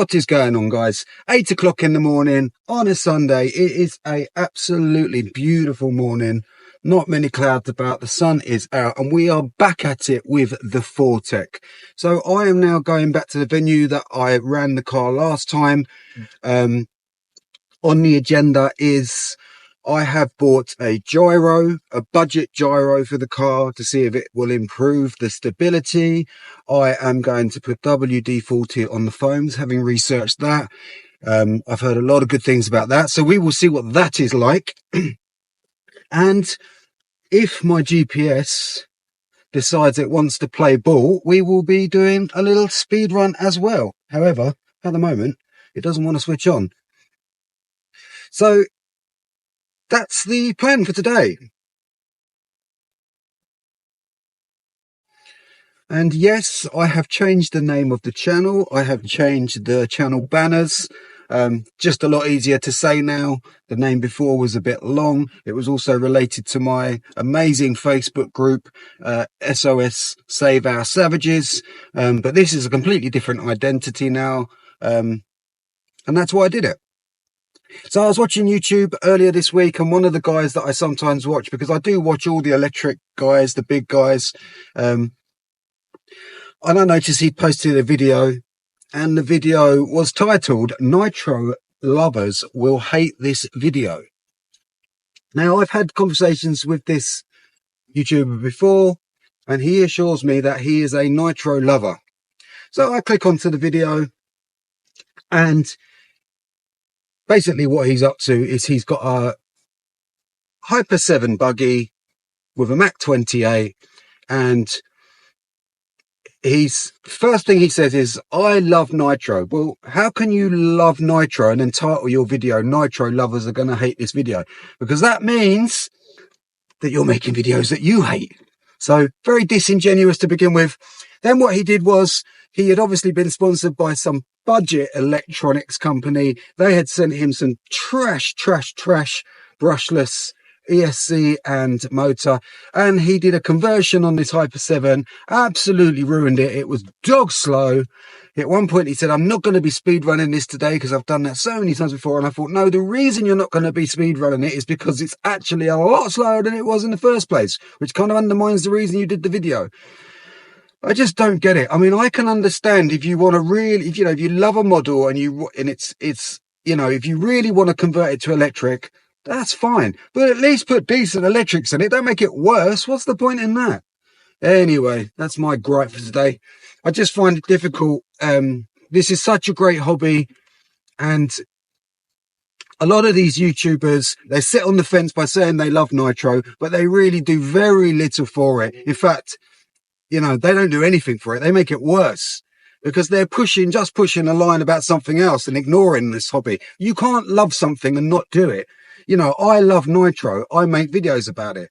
what is going on, guys? 8 o'clock in the morning on a Sunday. It is a absolutely beautiful morning. Not many clouds about. The sun is out and we are back at it with the Fortec. So I am now going back to the venue that I ran the car last time. On the agenda is I have bought a gyro, a budget gyro for the car to see if it will improve the stability. I am going to put WD-40 on the foams, having researched that. I've heard a lot of good things about that. So we will see what that is like. And if my GPS decides it wants to play ball, we will be doing a little speed run as well. However, at the moment, it doesn't want to switch on. So that's the plan for today. And yes, I have changed the name of the channel. I have changed the channel banners. Just a lot easier to say now. The name before was a bit long. It was also related to my amazing Facebook group, SOS Save Our Savages. But this is a completely different identity now. And that's why I did it. So I was watching YouTube earlier this week, and one of the guys that I sometimes watch, because I do watch all the electric guys, the big guys, and I noticed he posted a video, and the video was titled "Nitro Lovers Will Hate This Video." Now, I've had conversations with this YouTuber before, and he assures me that he is a Nitro lover. So I click onto the video, and basically what he's up to is he's got a Hyper 7 buggy with a Mach 28, and first thing he says is, I love Nitro. Well, how can you love Nitro and then title your video Nitro Lovers Are Gonna Hate This Video? Because that means that you're making videos that you hate. So very disingenuous to begin with. Then what he did was, he had obviously been sponsored by some budget electronics company. They had sent him some trash brushless ESC and motor, and he did a conversion on this Hyper 7, absolutely ruined it. It was dog slow. At one point he said, I'm not going to be speed running this today because I've done that so many times before. And I thought, no, the reason you're not going to be speed running it is because it's actually a lot slower than it was in the first place, which kind of undermines the reason you did the video. I just don't get it. I mean, I can understand if you want to really, if you love a model and it's if you really want to convert it to electric, that's fine. But at least put decent electrics in it. Don't make it worse. What's the point in that? Anyway, that's my gripe for today. I just find it difficult. This is such a great hobby, and a lot of these YouTubers, they sit on the fence by saying they love Nitro, but they really do very little for it. In fact, they don't do anything for it. They make it worse because they're just pushing a line about something else and ignoring this hobby. You can't love something and not do it. I love Nitro. I make videos about it.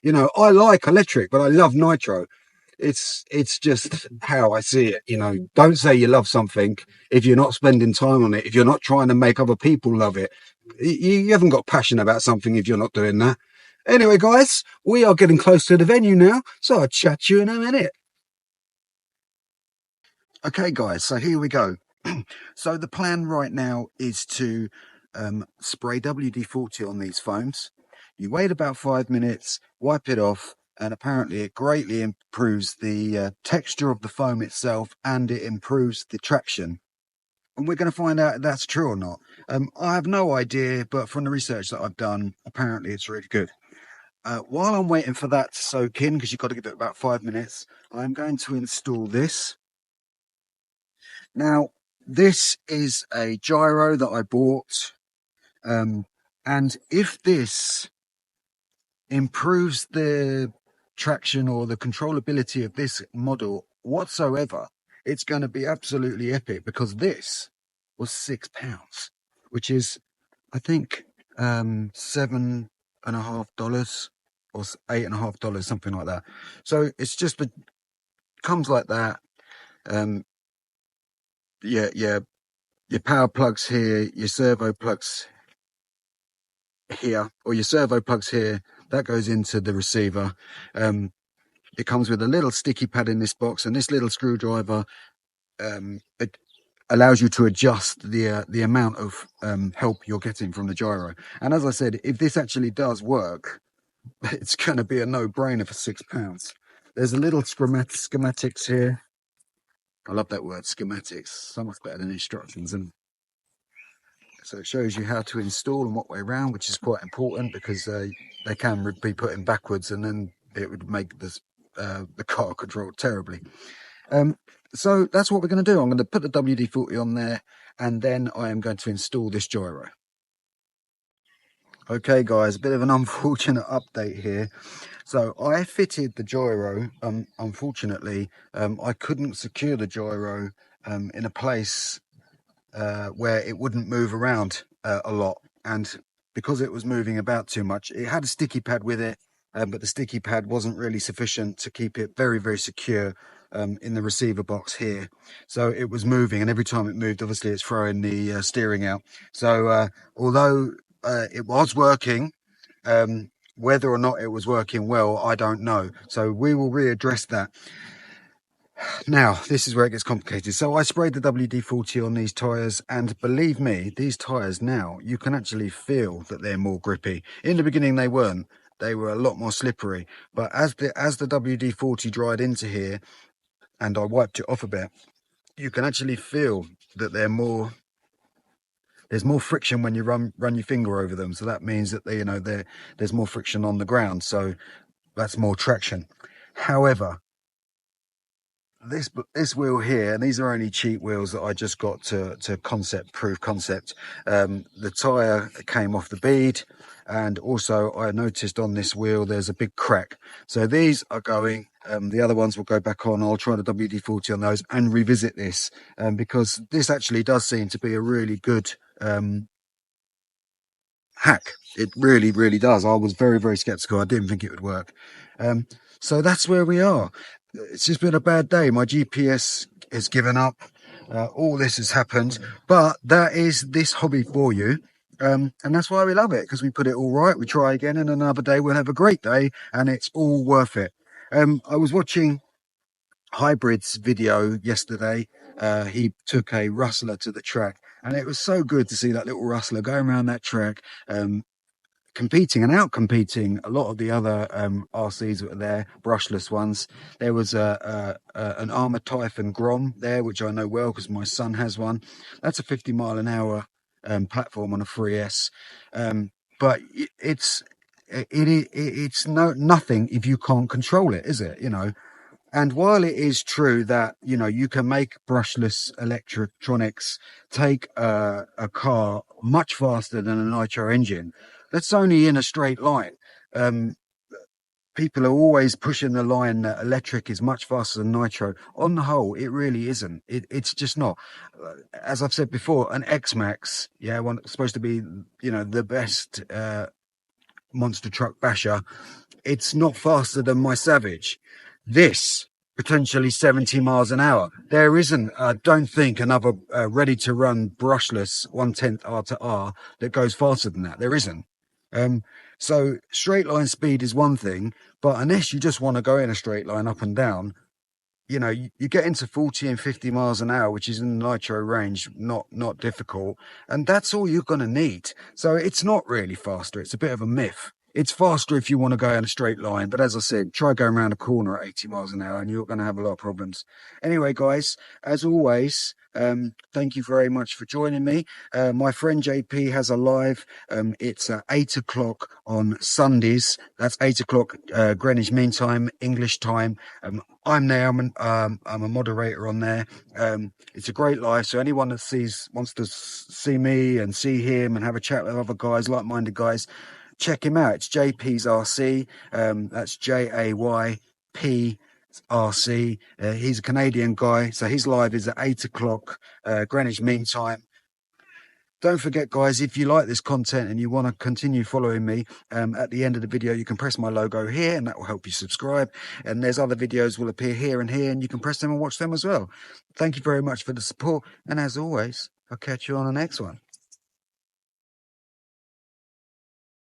I like electric, but I love Nitro. It's just how I see it. Don't say you love something if you're not spending time on it, if you're not trying to make other people love it. You haven't got passion about something if you're not doing that. Anyway, guys, we are getting close to the venue now, so I'll chat to you in a minute. Okay, guys, so here we go. So the plan right now is to spray WD-40 on these foams. You wait about 5 minutes, wipe it off, and apparently it greatly improves the texture of the foam itself, and it improves the traction. And we're going to find out if that's true or not. I have no idea, but from the research that I've done, apparently it's really good. While I'm waiting for that to soak in, because you've got to give it about 5 minutes, I'm going to install this. Now, this is a gyro that I bought, and if this improves the traction or the controllability of this model whatsoever, it's going to be absolutely epic, because this was £6, which is, I think, $7.50 or $8.50, something like that. So it's just comes like that. Your power plugs here, your servo plugs here, or your servo plugs here. That goes into the receiver. It comes with a little sticky pad in this box, and this little screwdriver. allows you to adjust the amount of help you're getting from the gyro. And as I said, if this actually does work, it's going to be a no-brainer for £6. There's a little schematics here. I love that word, schematics. So much better than instructions. And so it shows you how to install and what way around, which is quite important because they can be put in backwards and then it would make this, the car control terribly. So that's what we're going to do. I'm going to put the WD-40 on there and then I am going to install this gyro. Okay guys, a bit of an unfortunate update here. So I fitted the gyro, unfortunately I couldn't secure the gyro in a place where it wouldn't move around a lot, and because it was moving about too much, it had a sticky pad with it, but the sticky pad wasn't really sufficient to keep it very, very secure in the receiver box here. So it was moving, and every time it moved, obviously it's throwing the steering out. So although it was working, whether or not it was working well, I don't know. So we will readdress that. Now, this is where it gets complicated. So I sprayed the WD-40 on these tyres, and believe me, these tyres now, you can actually feel that they're more grippy. In the beginning, they weren't. They were a lot more slippery. But as the WD-40 dried into here, and I wiped it off a bit, you can actually feel that they're more... There's more friction when you run your finger over them. So that means that they, there's more friction on the ground. So that's more traction. However, this wheel here, and these are only cheap wheels that I just got to prove concept. The tire came off the bead, and also I noticed on this wheel there's a big crack. So these are going, the other ones will go back on. I'll try the WD-40 on those and revisit this, because this actually does seem to be a really good hack. It really, really does. I was very, very skeptical. I didn't think it would work. So that's where we are. It's just been a bad day. My GPS has given up. All this has happened, but that is this hobby for you. And that's why we love it, because we put it all right. We try again, and another day we'll have a great day, and it's all worth it. I was watching Hybrid's video yesterday. He took a rustler to the track, and it was so good to see that little rustler going around that track, competing and out-competing a lot of the other RCs that were there, brushless ones. There was an Armour Typhon Grom there, which I know well because my son has one. That's a 50-mile-an-hour platform on a 3S. But it's nothing if you can't control it, is it? And while it is true that, you can make brushless electronics take a car much faster than a nitro engine, that's only in a straight line. People are always pushing the line that electric is much faster than nitro. On the whole, it really isn't. It's just not. As I've said before, an X-Max, supposed to be, the best monster truck basher. It's not faster than my Savage. This potentially 70 miles an hour. There isn't, I don't think, another ready to run brushless 1/10 R to R that goes faster than that. There isn't. So straight line speed is one thing, but unless you just want to go in a straight line up and down, you get into 40 and 50 miles an hour, which is in the nitro range, not difficult, and that's all you're going to need. So it's not really faster. It's a bit of a myth. It's faster if you want to go in a straight line, but as I said, try going around a corner at 80 miles an hour and you're going to have a lot of problems. Anyway, guys, as always, thank you very much for joining me. My friend JP has a live. It's at 8 o'clock on Sundays. That's 8 o'clock Greenwich Mean Time, English time. I'm there. I'm a moderator on there. It's a great live. So anyone that wants to see me and see him and have a chat with other guys, like-minded guys, check him out. It's JP's RC. That's JAYP RC. He's a Canadian guy, so his live is at 8 o'clock Greenwich Mean Time. Don't forget, guys, if you like this content and you want to continue following me, at the end of the video you can press my logo here and that will help you subscribe, and there's other videos will appear here and here and you can press them and watch them as well. Thank you very much for the support, and as always, I'll catch you on the next one.